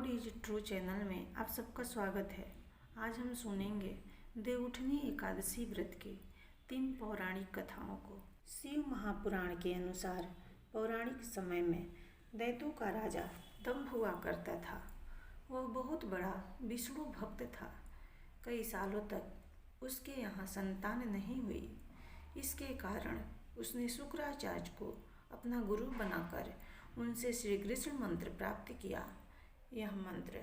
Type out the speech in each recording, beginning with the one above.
God is true channel में आप सबका स्वागत है। आज हम सुनेंगे देवउठनी एकादशी व्रत की 3 पौराणिक कथाओं को। शिव महापुराण के अनुसार पौराणिक समय में दैत्यों का राजा दंभ हुआ करता था। वह बहुत बड़ा विष्णु भक्त था। कई सालों तक उसके यहाँ संतान नहीं हुई। इसके कारण उसने शुक्राचार्य को अपना गुरु बनाकर उनसे श्री कृष्ण मंत्र प्राप्त किया। यह मंत्र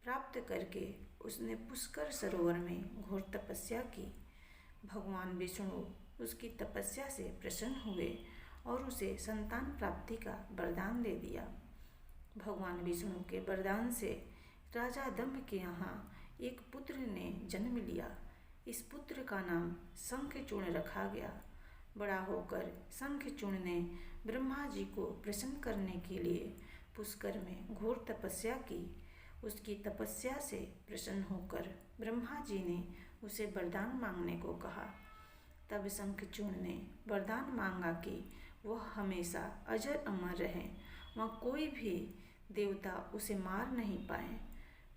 प्राप्त करके उसने पुष्कर सरोवर में घोर तपस्या की। भगवान विष्णु उसकी तपस्या से प्रसन्न हुए और उसे संतान प्राप्ति का वरदान दे दिया। भगवान विष्णु के वरदान से राजा दंभ के यहाँ एक पुत्र ने जन्म लिया। इस पुत्र का नाम शंखचूर्ण रखा गया। बड़ा होकर शंखचूर्ण ने ब्रह्मा जी को प्रसन्न करने के लिए पुष्कर में घोर तपस्या की। उसकी तपस्या से प्रसन्न होकर ब्रह्मा जी ने उसे वरदान मांगने को कहा। तब शंखचूर्ण ने वरदान मांगा कि वह हमेशा अजर अमर रहे, वह कोई भी देवता उसे मार नहीं पाए।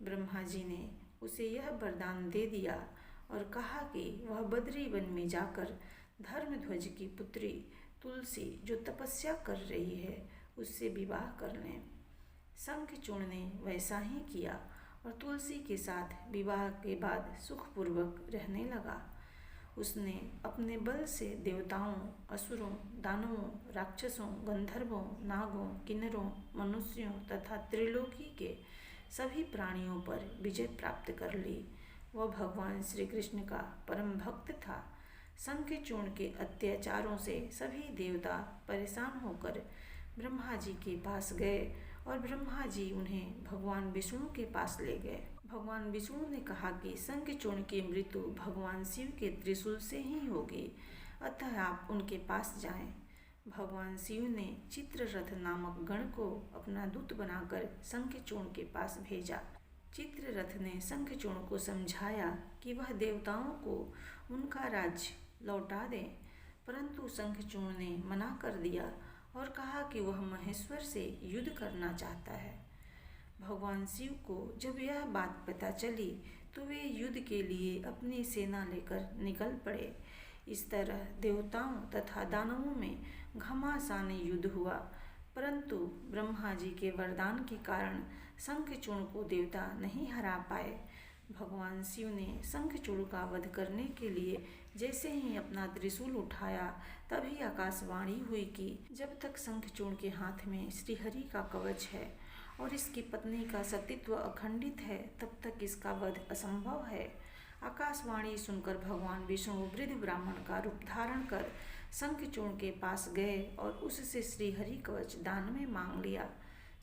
ब्रह्मा जी ने उसे यह वरदान दे दिया और कहा कि वह बद्री वन में जाकर धर्मध्वज की पुत्री तुलसी जो तपस्या कर रही है उससे विवाह कर लें। शंखचूर्ण ने वैसा ही किया और तुलसी के साथ विवाह के बाद सुखपूर्वक रहने लगा। उसने अपने बल से देवताओं, असुरों, दानवों, राक्षसों, गंधर्वों, नागों, किन्नरों, मनुष्यों तथा त्रिलोकी के सभी प्राणियों पर विजय प्राप्त कर ली। वह भगवान श्री कृष्ण का परम भक्त था। शंखचूर्ण के अत्याचारों से सभी देवता परेशान होकर ब्रह्मा जी के पास गए और ब्रह्मा जी उन्हें भगवान विष्णु के पास ले गए। भगवान विष्णु ने कहा कि शंखचूर्ण की मृत्यु भगवान शिव के त्रिशूल से ही होगी, अतः आप उनके पास जाएं। भगवान शिव ने चित्ररथ नामक गण को अपना दूत बनाकर शंखचूर्ण के पास भेजा। चित्ररथ ने शंखचूर्ण को समझाया कि वह देवताओं को उनका राज्य लौटा दें, परंतु शंखचूर्ण ने मना कर दिया और कहा कि वह महेश्वर से युद्ध करना चाहता है। भगवान शिव को जब यह बात पता चली तो वे युद्ध के लिए अपनी सेना लेकर निकल पड़े। इस तरह देवताओं तथा दानवों में घमासान युद्ध हुआ, परंतु ब्रह्मा जी के वरदान के कारण शंखचूर्ण को देवता नहीं हरा पाए। भगवान शिव ने शंखचूर्ण का वध करने के लिए जैसे ही अपना त्रिशूल उठाया तभी आकाशवाणी हुई कि जब तक शंखचूर्ण के हाथ में श्रीहरि का कवच है और इसकी पत्नी का सतीत्व अखंडित है तब तक इसका वध असंभव है। आकाशवाणी सुनकर भगवान विष्णु वृद्ध ब्राह्मण का रूप धारण कर शंखचूर्ण के पास गए और उससे श्रीहरि कवच दान में मांग लिया।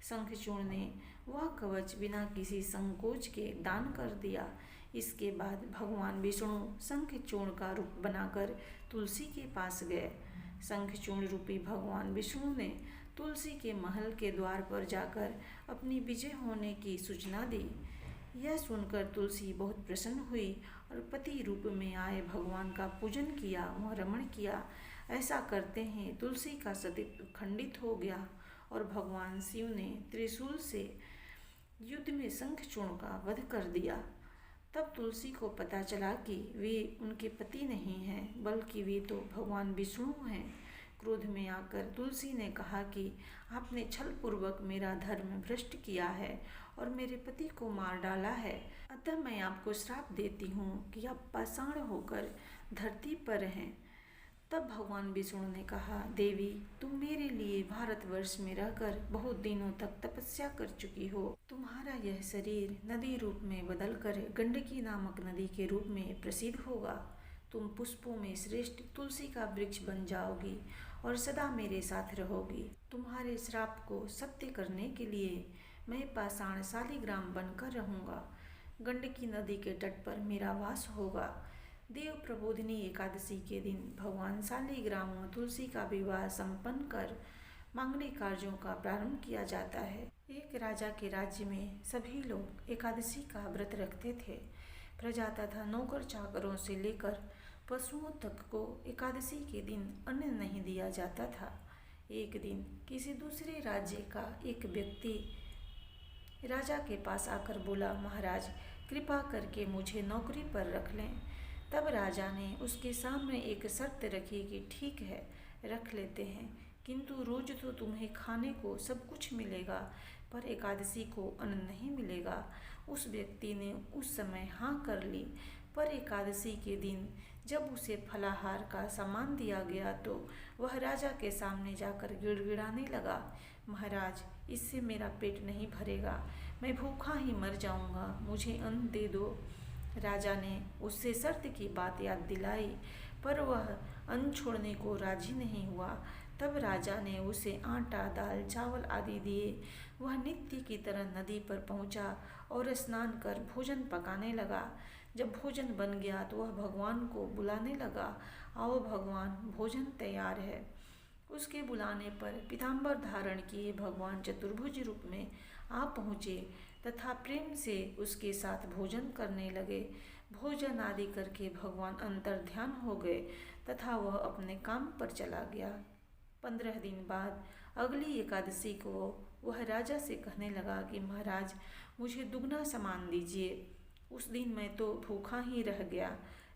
शंखचूर्ण ने वह कवच बिना किसी संकोच के दान कर दिया। इसके बाद भगवान विष्णु शंखचूर्ण का रूप बनाकर तुलसी के पास गए। शंखचूर्ण रूपी भगवान विष्णु ने तुलसी के महल के द्वार पर जाकर अपनी विजय होने की सूचना दी। यह सुनकर तुलसी बहुत प्रसन्न हुई और पति रूप में आए भगवान का पूजन किया व रमण किया। ऐसा करते ही तुलसी का सतीत्व खंडित हो गया और भगवान शिव ने त्रिशूल से युद्ध में शंखचूर्ण का वध कर दिया। तब तुलसी को पता चला कि वे उनके पति नहीं हैं बल्कि वे तो भगवान विष्णु हैं। क्रोध में आकर तुलसी ने कहा कि आपने छल पूर्वक मेरा धर्म भ्रष्ट किया है और मेरे पति को मार डाला है, अतः मैं आपको श्राप देती हूँ कि आप पाषाण होकर धरती पर रहें। तब भगवान विष्णु ने कहा, देवी तुम मेरे लिए भारतवर्ष में रहकर बहुत दिनों तक तपस्या कर चुकी हो। तुम्हारा यह शरीर नदी रूप में बदलकर गंडकी नामक नदी के रूप में प्रसिद्ध होगा। तुम पुष्पों में श्रेष्ठ तुलसी का वृक्ष बन जाओगी और सदा मेरे साथ रहोगी। तुम्हारे श्राप को सत्य करने के लिए मैं पाषाण शालिग्राम बनकर रहूँगा। गंडकी नदी के तट पर मेरा वास होगा। देव प्रबोधिनी एकादशी के दिन भगवान शालिग्राम व तुलसी का विवाह संपन्न कर मांगलिक कार्यों का प्रारंभ किया जाता है। एक राजा के राज्य में सभी लोग एकादशी का व्रत रखते थे। प्रजा तथा नौकर चाकरों से लेकर पशुओं तक को एकादशी के दिन अन्न नहीं दिया जाता था। एक दिन किसी दूसरे राज्य का एक व्यक्ति राजा के पास आकर बोला, महाराज कृपा करके मुझे नौकरी पर रख लें। तब राजा ने उसके सामने एक शर्त रखी कि ठीक है, रख लेते हैं, किंतु रोज तो तुम्हें खाने को सब कुछ मिलेगा, पर एकादशी को अन्न नहीं मिलेगा। उस व्यक्ति ने उस समय हाँ कर ली, पर एकादशी के दिन जब उसे फलाहार का सामान दिया गया तो वह राजा के सामने जाकर गिड़गिड़ाने लगा, महाराज इससे मेरा पेट नहीं भरेगा, मैं भूखा ही मर जाऊंगा, मुझे अन्न दे दो। राजा ने उससे शर्त की बात याद दिलाई, पर वह अन्न छोड़ने को राजी नहीं हुआ। तब राजा ने उसे आटा, दाल, चावल आदि दिए। वह नित्य की तरह नदी पर पहुंचा और स्नान कर भोजन पकाने लगा। जब भोजन बन गया तो वह भगवान को बुलाने लगा, आओ भगवान, भोजन तैयार है। उसके बुलाने पर पीताम्बर धारण किए भगवान चतुर्भुज रूप में आ पहुँचे तथा प्रेम से उसके साथ भोजन करने लगे। भोजन आदि करके भगवान अंतर ध्यान हो गए तथा वह अपने काम पर चला गया। 15 दिन बाद अगली एकादशी को वह राजा से कहने लगा कि महाराज मुझे दुगना सामान दीजिए। उस दिन मैं तो भूखा ही रह गया।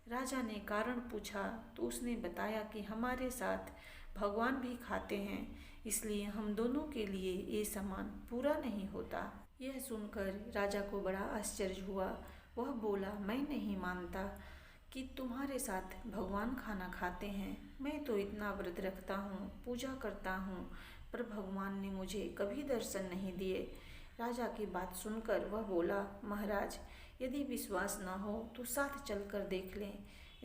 राजा ने कारण पूछा तो उसने बताया कि हमारे साथ भगवान भी खाते हैं, इसलिए हम दोनों के लिए ये सामान पूरा नहीं होता। यह सुनकर राजा को बड़ा आश्चर्य हुआ। वह बोला, मैं नहीं मानता कि तुम्हारे साथ भगवान खाना खाते हैं। मैं तो इतना व्रत रखता हूँ, पूजा करता हूँ, पर भगवान ने मुझे कभी दर्शन नहीं दिए। राजा की बात सुनकर वह बोला, महाराज यदि विश्वास न हो तो साथ चलकर देख लें।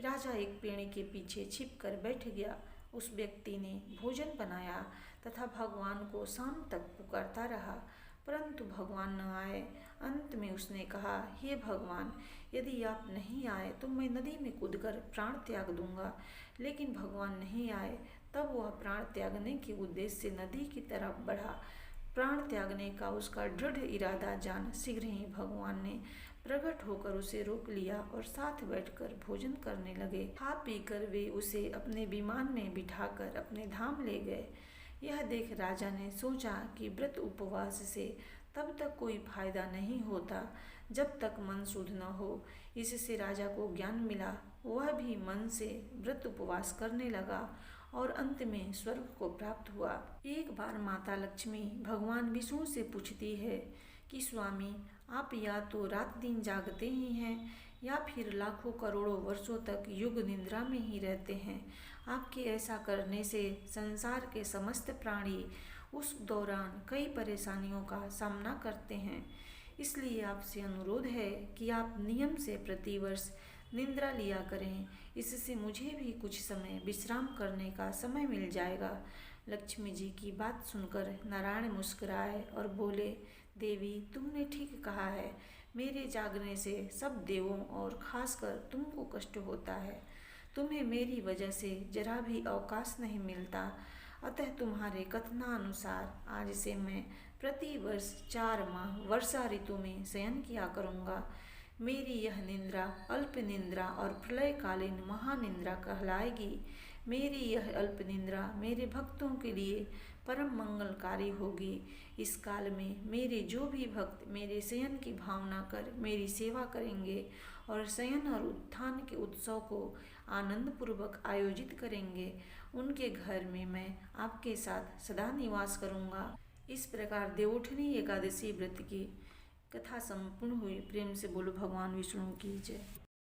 राजा एक पेड़ के पीछे छिपकर बैठ गया। उस व्यक्ति ने भोजन बनाया तथा भगवान को शाम तक पुकारता रहा, परंतु भगवान न आए। अंत में उसने कहा, हे भगवान, यदि आप नहीं आए तो मैं नदी में कूदकर प्राण त्याग दूंगा। लेकिन भगवान नहीं आए। तब वह प्राण त्यागने के उद्देश्य से नदी की तरफ बढ़ा। प्राण त्यागने का उसका दृढ़ इरादा जान शीघ्र ही भगवान ने प्रकट होकर उसे रोक लिया और साथ बैठकर भोजन करने लगे। खा पीकर वे उसे अपने विमान में बिठाकर अपने धाम ले गए। यह देख राजा ने सोचा कि व्रत उपवास से तब तक कोई फायदा नहीं होता जब तक मन शुद्ध न हो। इससे राजा को ज्ञान मिला। वह भी मन से व्रत उपवास करने लगा और अंत में स्वर्ग को प्राप्त हुआ। एक बार माता लक्ष्मी भगवान विष्णु से पूछती है कि स्वामी, आप या तो रात दिन जागते ही हैं या फिर लाखों करोड़ों वर्षों तक युग निद्रा में ही रहते हैं। आपके ऐसा करने से संसार के समस्त प्राणी उस दौरान कई परेशानियों का सामना करते हैं। इसलिए आपसे अनुरोध है कि आप नियम से प्रतिवर्ष निद्रा लिया करें। इससे मुझे भी कुछ समय विश्राम करने का समय मिल जाएगा। लक्ष्मी जी की बात सुनकर नारायण मुस्कुराए और बोले, देवी तुमने ठीक कहा है। मेरे जागने से सब देवों और खासकर तुमको कष्ट होता है। तुम्हें मेरी वजह से जरा भी अवकाश नहीं मिलता। अतः तुम्हारे कथनानुसार आज से मैं प्रति वर्ष 4 माह वर्षा ऋतु में शयन किया करूँगा। मेरी यह निद्रा अल्प निद्रा और प्रलयकालीन महानिद्रा कहलाएगी। मेरी यह अल्प निद्रा मेरे भक्तों के लिए परम मंगलकारी होगी। इस काल में मेरे जो भी भक्त मेरे शयन की भावना कर मेरी सेवा करेंगे और शयन और उत्थान के उत्सव को आनंद पूर्वक आयोजित करेंगे, उनके घर में मैं आपके साथ सदा निवास करूँगा। इस प्रकार देवउठनी एकादशी व्रत की कथा संपूर्ण हुई। प्रेम से बोलो भगवान विष्णु की जय।